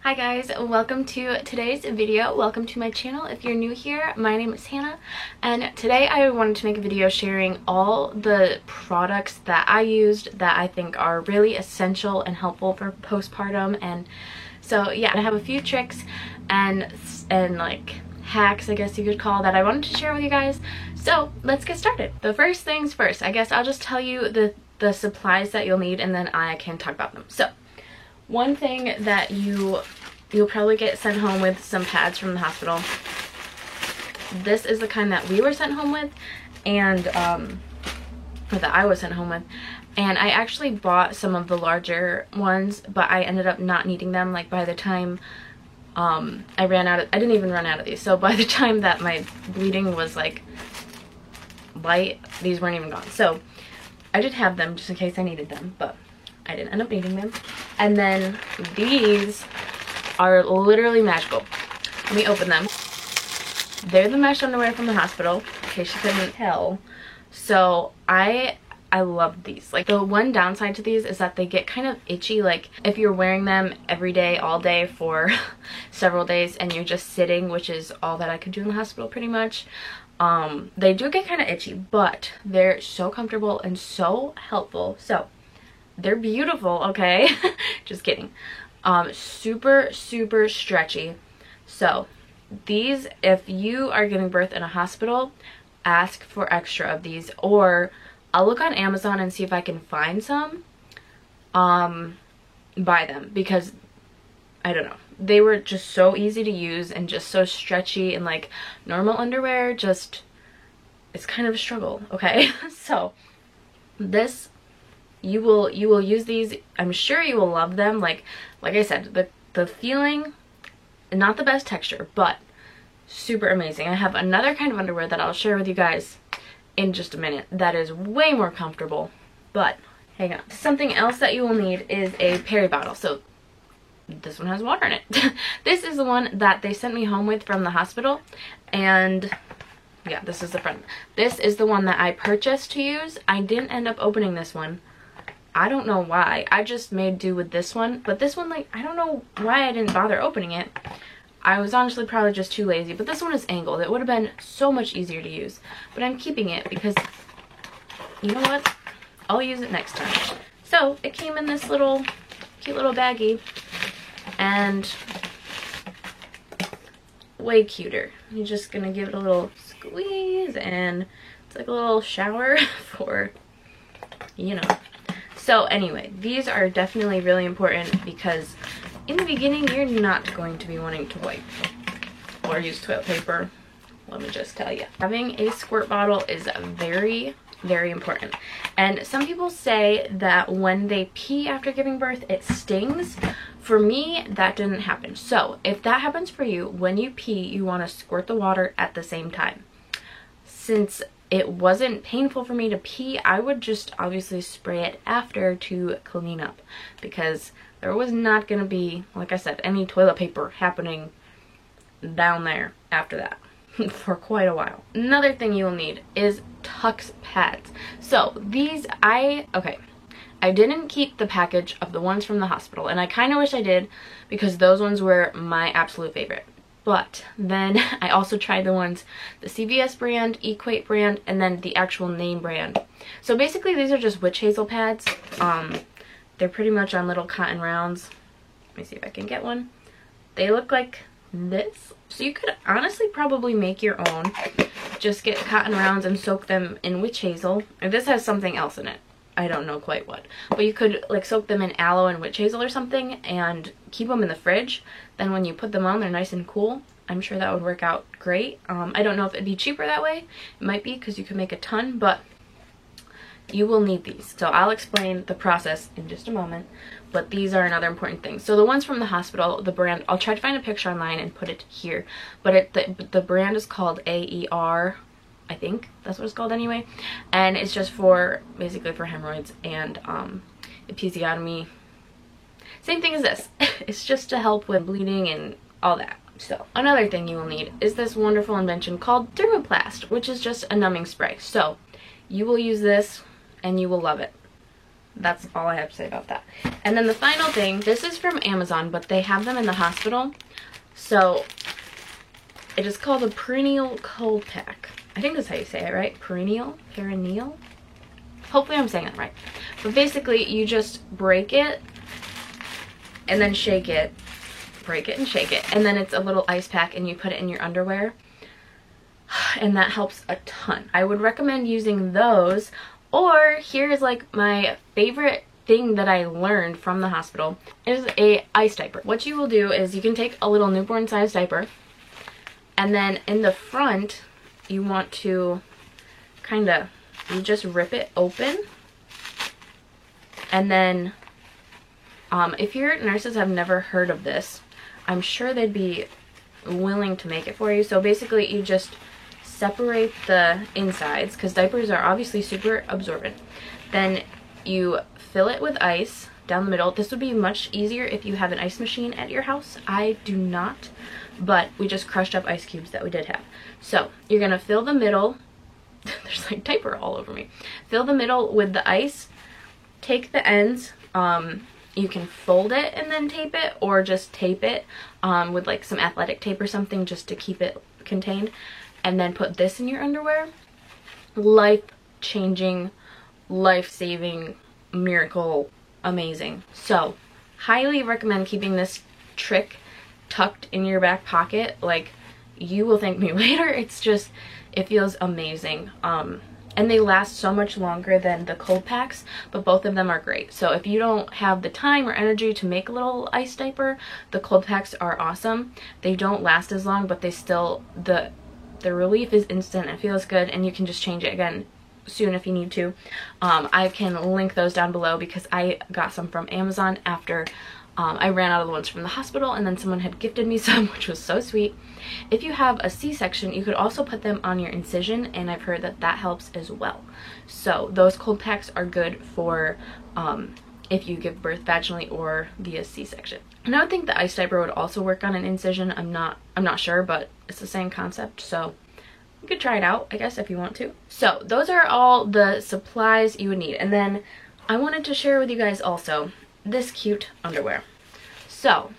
Hi guys, welcome to today's video. Welcome to my channel. If you're new here, my name is Hannah, and today I wanted to make a video sharing all the products that I used that I think are really essential and helpful for postpartum. And so yeah, I have a few tricks and like hacks, I guess you could call, that I wanted to share with you guys. So let's get started. The first things first, I guess I'll just tell you the supplies that you'll need, and then I can talk about them. So one thing that you'll probably get sent home with some pads from the hospital. This is the kind that we were sent home with, and or that I was sent home with. And I actually bought some of the larger ones, but I ended up not needing them. Like by the time I didn't even run out of these. So by the time that my bleeding was like light, these weren't even gone. So I did have them just in case I needed them, but I didn't end up needing them. And then these are literally magical. Let me open them. They're the mesh underwear from the hospital, in case you couldn't tell. So I love these. Like, the one downside to these is that they get kind of itchy. Like if you're wearing them every day, all day for several days, and you're just sitting, which is all that I could do in the hospital pretty much. They do get kind of itchy, but they're so comfortable and so helpful. So they're beautiful, okay? Just kidding. Super stretchy. So these, if you are giving birth in a hospital, ask for extra of these, or I'll look on Amazon and see if I can find some. Buy them, because I don't know, they were just so easy to use and just so stretchy, and like normal underwear just, it's kind of a struggle, okay? So this, you will use these. I'm sure you will love them. Like I said, the feeling, not the best texture, but super amazing. I have another kind of underwear that I'll share with you guys in just a minute that is way more comfortable, but hang on. Something else that you will need is a peri bottle. So this one has water in it. This is the one that they sent me home with from the hospital, and yeah, this is the front. This is the one that I purchased to use. I didn't end up opening this one. I don't know why. I just made do with this one. But this one, like, I don't know why I didn't bother opening it. I was honestly probably just too lazy. But this one is angled. It would have been so much easier to use. But I'm keeping it because, you know what? I'll use it next time. So it came in this little, cute little baggie. And way cuter. You're just going to give it a little squeeze. And it's like a little shower for, you know. So anyway, these are definitely really important, because in the beginning you're not going to be wanting to wipe or use toilet paper. Let me just tell you, having a squirt bottle is very important. And some people say that when they pee after giving birth, it stings. For me, that didn't happen. So if that happens for you, when you pee, you want to squirt the water at the same time. Since it wasn't painful for me to pee, I would just obviously spray it after to clean up, because there was not going to be, like I said, any toilet paper happening down there after that for quite a while. Another thing you will need is Tucks pads. So these, I didn't keep the package of the ones from the hospital, and I kind of wish I did, because those ones were my absolute favorite. But then I also tried the ones, the CVS brand, Equate brand, and then the actual name brand. So basically these are just witch hazel pads. They're pretty much on little cotton rounds. Let me see if I can get one. They look like this. So you could honestly probably make your own. Just get cotton rounds and soak them in witch hazel. Or this has something else in it. I don't know quite what. But you could like soak them in aloe and witch hazel or something and keep them in the fridge. Then when you put them on, they're nice and cool. I'm sure that would work out great. I don't know if it'd be cheaper that way. It might be, because you can make a ton, but you will need these. So I'll explain the process in just a moment, but these are another important thing. So the ones from the hospital, the brand, I'll try to find a picture online and put it here, but the brand is called AER. I think that's what it's called anyway, and it's just for, basically for hemorrhoids and episiotomy. Same thing as this. It's just to help with bleeding and all that. So another thing you will need is this wonderful invention called Dermaplast, which is just a numbing spray. So you will use this and you will love it. that's all I have to say about that. And then the final thing, this is from Amazon, but they have them in the hospital. So it is called a perineal cold pack. I think that's how you say it, right? Perineal? Hopefully I'm saying that right. But basically you just break it and then shake it. Break it and shake it. And then it's a little ice pack and you put it in your underwear. And that helps a ton. I would recommend using those. Or here's like my favorite thing that I learned from the hospital is a ice diaper. What you will do is you can take a little newborn size diaper, and then in the front you want to you just rip it open, and then if your nurses have never heard of this, I'm sure they'd be willing to make it for you. So basically you just separate the insides, because diapers are obviously super absorbent. Then you fill it with ice down the middle. This would be much easier if you have an ice machine at your house. I do not, but we just crushed up ice cubes that we did have. So you're gonna fill the middle, there's like diaper all over me. Fill the middle with the ice, take the ends, you can fold it and then tape it, or just tape it with like some athletic tape or something just to keep it contained, and then put this in your underwear. Life-changing, life-saving, miracle, amazing. So highly recommend keeping this trick tucked in your back pocket. Like, you will thank me later. It's just, it feels amazing. And they last so much longer than the cold packs, but both of them are great. So if you don't have the time or energy to make a little ice diaper, the cold packs are awesome. They don't last as long, but they still, the relief is instant. It feels good, and you can just change it again soon if you need to. I can link those down below because I got some from Amazon after I ran out of the ones from the hospital, and then someone had gifted me some, which was so sweet. If you have a C-section, you could also put them on your incision, and I've heard that that helps as well. So those cold packs are good for if you give birth vaginally or via C-section. And I would think the ice diaper would also work on an incision. I'm not sure, but it's the same concept, so you could try it out, I guess, if you want to. So those are all the supplies you would need. And then I wanted to share with you guys also this cute underwear. So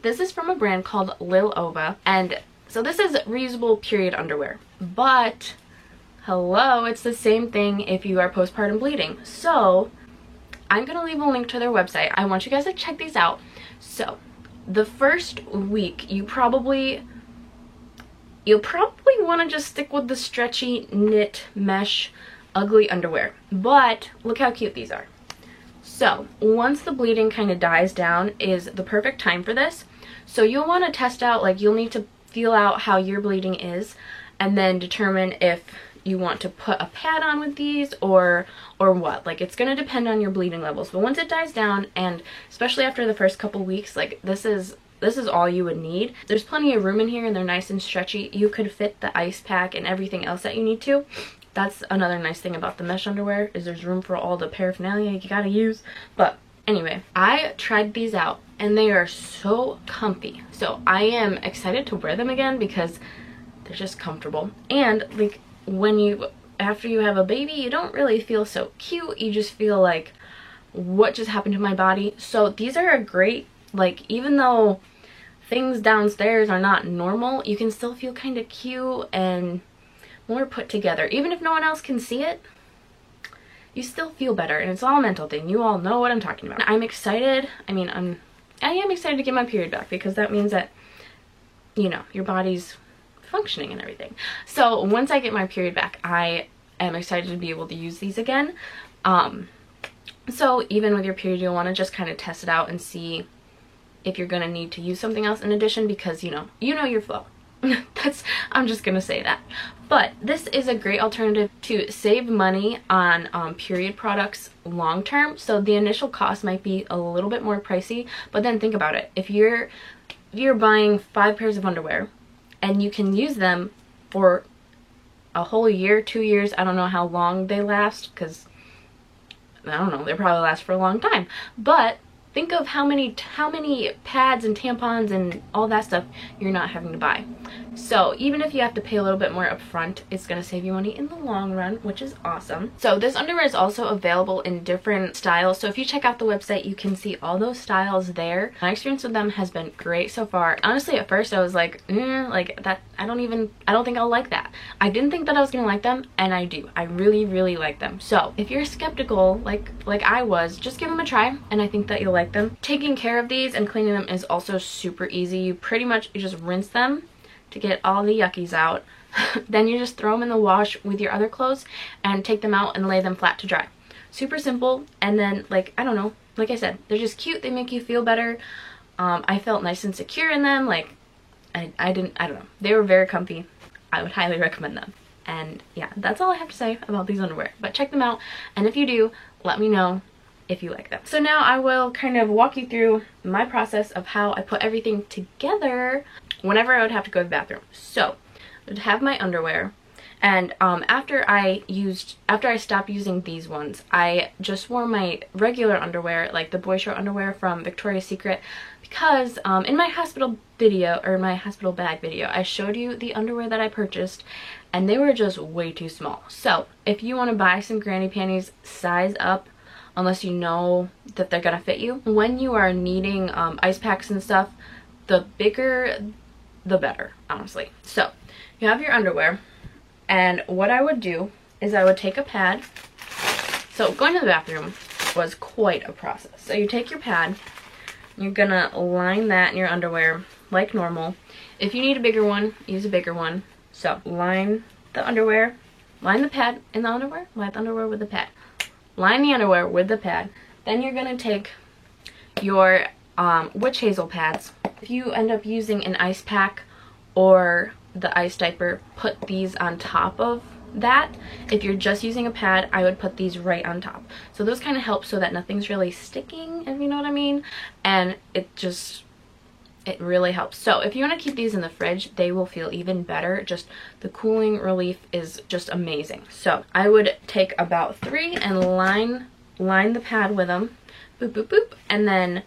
this is from a brand called Lil Ova, and so this is reusable period underwear, but hello, it's the same thing if you are postpartum bleeding. So I'm gonna leave a link to their website. I want you guys to check these out. So the first week you'll probably want to just stick with the stretchy knit mesh ugly underwear, but look how cute these are. So once the bleeding kind of dies down is the perfect time for this. So you'll want to test out, like, you'll need to feel out how your bleeding is, and then determine if you want to put a pad on with these or what. Like, it's going to depend on your bleeding levels. But once it dies down, and especially after the first couple weeks, like, this is all you would need. There's plenty of room in here, and they're nice and stretchy. You could fit the ice pack and everything else that you need to. That's another nice thing about the mesh underwear, is there's room for all the paraphernalia you gotta use. But anyway, I tried these out and they are so comfy. So I am excited to wear them again because they're just comfortable. And like, after you have a baby, you don't really feel so cute. You just feel like, what just happened to my body? So these are a great, like, even though things downstairs are not normal, you can still feel kind of cute and more put together. Even if no one else can see it, you still feel better, and it's all a mental thing. You all know what I'm talking about. I'm excited. I am excited to get my period back, because that means that, you know, your body's functioning and everything. So once I get my period back, I am excited to be able to use these again. So even with your period, you'll want to just kind of test it out and see if you're going to need to use something else in addition, because you know your flow. I'm just gonna say that. But this is a great alternative to save money on period products long term. So the initial cost might be a little bit more pricey, but then think about it. If you're buying 5 pairs of underwear and you can use them for a whole year, 2 years, I don't know how long they last, because I don't know, they probably last for a long time, but think of how many pads and tampons and all that stuff you're not having to buy. So even if you have to pay a little bit more up front, it's going to save you money in the long run, which is awesome. So this underwear is also available in different styles. So if you check out the website, you can see all those styles there. My experience with them has been great so far. Honestly, at first I was like, like that, I don't think I'll like that. I didn't think that I was going to like them, and I do. I really, really like them. So if you're skeptical, like I was, just give them a try, and I think that you'll like them. Taking care of these and cleaning them is also super easy. You just rinse them to get all the yuckies out. Then you just throw them in the wash with your other clothes and take them out and lay them flat to dry. Super simple. And then, like, I don't know, like I said, they're just cute. They make you feel better. I felt nice and secure in them. Like, I don't know. They were very comfy. I would highly recommend them. And yeah, that's all I have to say about these underwear. But check them out, and if you do, let me know if you like them. So now I will kind of walk you through my process of how I put everything together whenever I would have to go to the bathroom. So I would have my underwear, and after I stopped using these ones, I just wore my regular underwear, like the boy short underwear from Victoria's Secret, because in my hospital video, or my hospital bag video, I showed you the underwear that I purchased, and they were just way too small. So if you want to buy some granny panties, size up, unless you know that they're gonna fit you. When you are needing ice packs and stuff, the bigger the better, honestly. So you have your underwear, and what I would do is I would take a pad. So going to the bathroom was quite a process. So you take your pad, you're gonna line that in your underwear like normal. If you need a bigger one, use a bigger one. So line the underwear, line the pad in the underwear, line the underwear with the pad. Line the underwear with the pad. Then you're gonna take your witch hazel pads. If you end up using an ice pack or the ice diaper, put these on top of that. If you're just using a pad, I would put these right on top. So those kind of help so that nothing's really sticking, if you know what I mean. And it really helps. So if you want to keep these in the fridge, they will feel even better. Just the cooling relief is just amazing. So I would take about 3 and line the pad with them. Boop, boop, boop. And then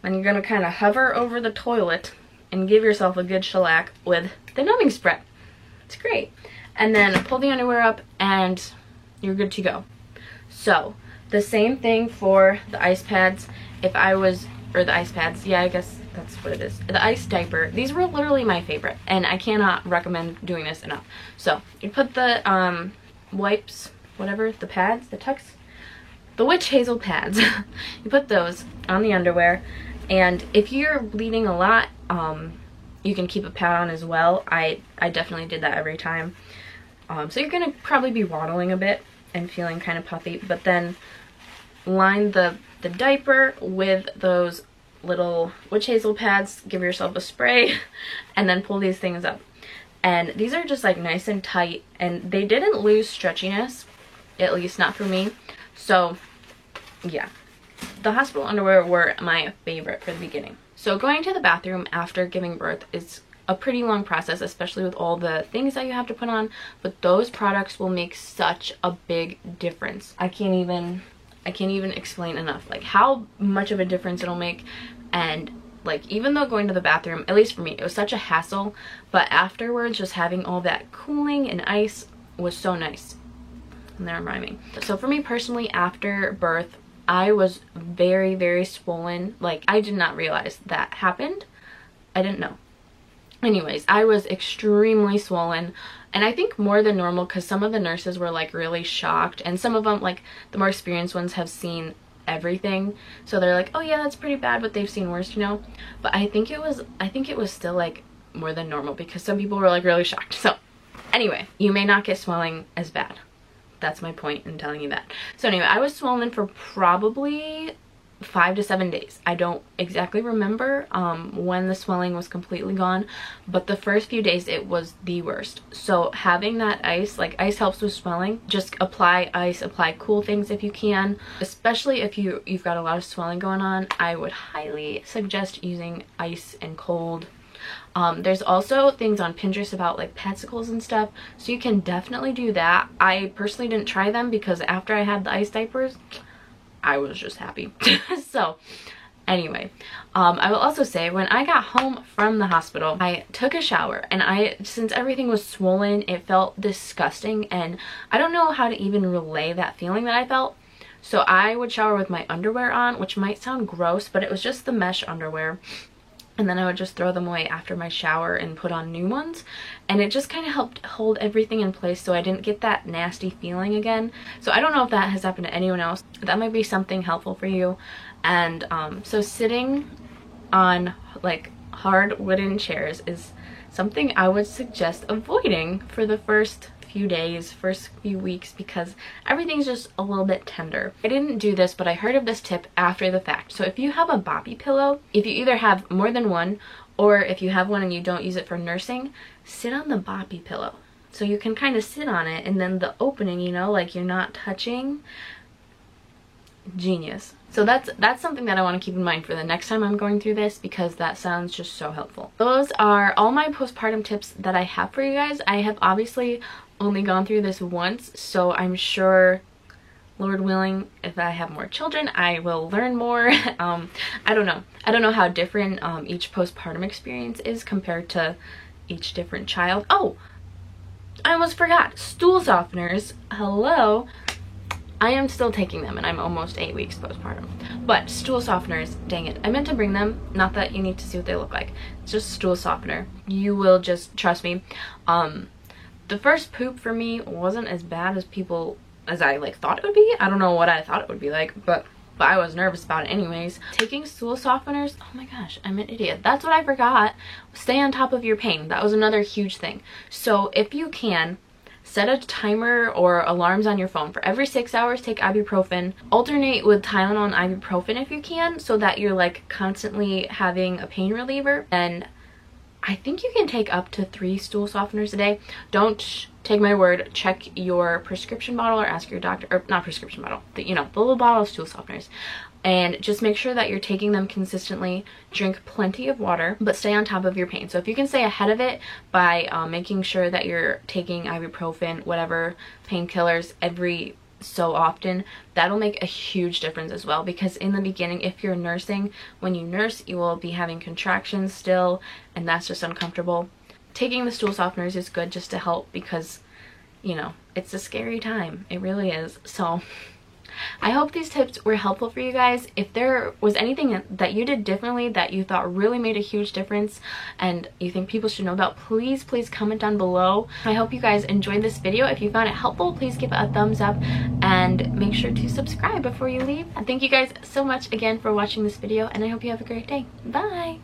you're going to kind of hover over the toilet and give yourself a good shellac with the numbing spray. It's great. And then pull the underwear up and you're good to go. So the same thing for the ice pads. Or the ice pads, yeah, I guess that's what it is. The ice diaper. These were literally my favorite, and I cannot recommend doing this enough. So you put the wipes, whatever, the pads, the tucks, the witch hazel pads. You put those on the underwear, and if you're bleeding a lot, you can keep a pad on as well. I definitely did that every time. So you're gonna probably be waddling a bit and feeling kind of puffy, but then line the diaper with those little witch hazel pads, give yourself a spray, and then pull these things up. And these are just like nice and tight, and they didn't lose stretchiness, at least not for me. So yeah, the hospital underwear were my favorite for the beginning. So going to the bathroom after giving birth is a pretty long process, especially with all the things that you have to put on, but those products will make such a big difference. I can't even explain enough like how much of a difference it'll make. And like, even though going to the bathroom, at least for me, it was such a hassle, but afterwards just having all that cooling and ice was so nice. And there I'm rhyming. So for me personally, after birth, I was very, very swollen. Like, I did not realize that happened. I didn't know. Anyways, I was extremely swollen, and I think more than normal because some of the nurses were like really shocked, and some of them, like the more experienced ones, have seen everything, so they're like, oh yeah, that's pretty bad, but they've seen worse, you know. But I think it was still like more than normal because some people were like really shocked. So anyway, you may not get swelling as bad. That's my point in telling you that. So anyway, I was swollen for probably 5 to 7 days. I don't exactly remember when the swelling was completely gone, but the first few days it was the worst. So having that ice, like ice helps with swelling. Just apply ice, apply cool things if you can, especially if you've got a lot of swelling going on. I would highly suggest using ice and cold. There's also things on Pinterest about like padsicles and stuff, so you can definitely do that. I personally didn't try them because after I had the ice diapers, I was just happy. So Anyway, I will also say when I got home from the hospital, I took a shower, and since everything was swollen, it felt disgusting, and I don't know how to even relay that feeling that I felt. So I would shower with my underwear on, which might sound gross, but it was just the mesh underwear. And then I would just throw them away after my shower and put on new ones. And it just kind of helped hold everything in place so I didn't get that nasty feeling again. So I don't know if that has happened to anyone else. That might be something helpful for you. And so sitting on like hard wooden chairs is something I would suggest avoiding for the first few days, first few weeks, because everything's just a little bit tender. I didn't do this, but I heard of this tip after the fact. So if you have a Boppy pillow, if you either have more than one, or if you have one and you don't use it for nursing, sit on the Boppy pillow. So you can kind of sit on it, and then the opening, you know, like you're not touching. Genius. So that's something that I want to keep in mind for the next time I'm going through this, because that sounds just so helpful. Those are all my postpartum tips that I have for you guys. I have obviously only gone through this once, so I'm sure, Lord willing, if I have more children, I will learn more. I don't know how different each postpartum experience is compared to each different child. Oh, I almost forgot, stool softeners. Hello. I am still taking them, and I'm almost 8 weeks postpartum. But stool softeners, dang it, I meant to bring them. Not that you need to see what they look like. It's just stool softener. You will just trust me. The first poop for me wasn't as bad as I like thought it would be. I don't know what I thought it would be like, but I was nervous about it anyways. Taking stool softeners, oh my gosh, I'm an idiot. That's what I forgot. Stay on top of your pain. That was another huge thing. So if you can, set a timer or alarms on your phone. For every 6 hours, take ibuprofen. Alternate with Tylenol and ibuprofen if you can, so that you're like constantly having a pain reliever. And I think you can take up to 3 stool softeners a day. Don't take my word. Check your prescription bottle or ask your doctor, or not prescription bottle, but you know, the little bottle of stool softeners. And just make sure that you're taking them consistently. Drink plenty of water, but stay on top of your pain. So if you can stay ahead of it by making sure that you're taking ibuprofen, whatever painkillers every so often, that'll make a huge difference as well. Because in the beginning, if you're nursing, when you nurse, you will be having contractions still, and that's just uncomfortable. Taking the stool softeners is good just to help, because, you know, it's a scary time. It really is. So I hope these tips were helpful for you guys. If there was anything that you did differently that you thought really made a huge difference and you think people should know about, please comment down below. I hope you guys enjoyed this video. If you found it helpful, please give it a thumbs up and make sure to subscribe before you leave. And thank you guys so much again for watching this video, and I hope you have a great day. Bye!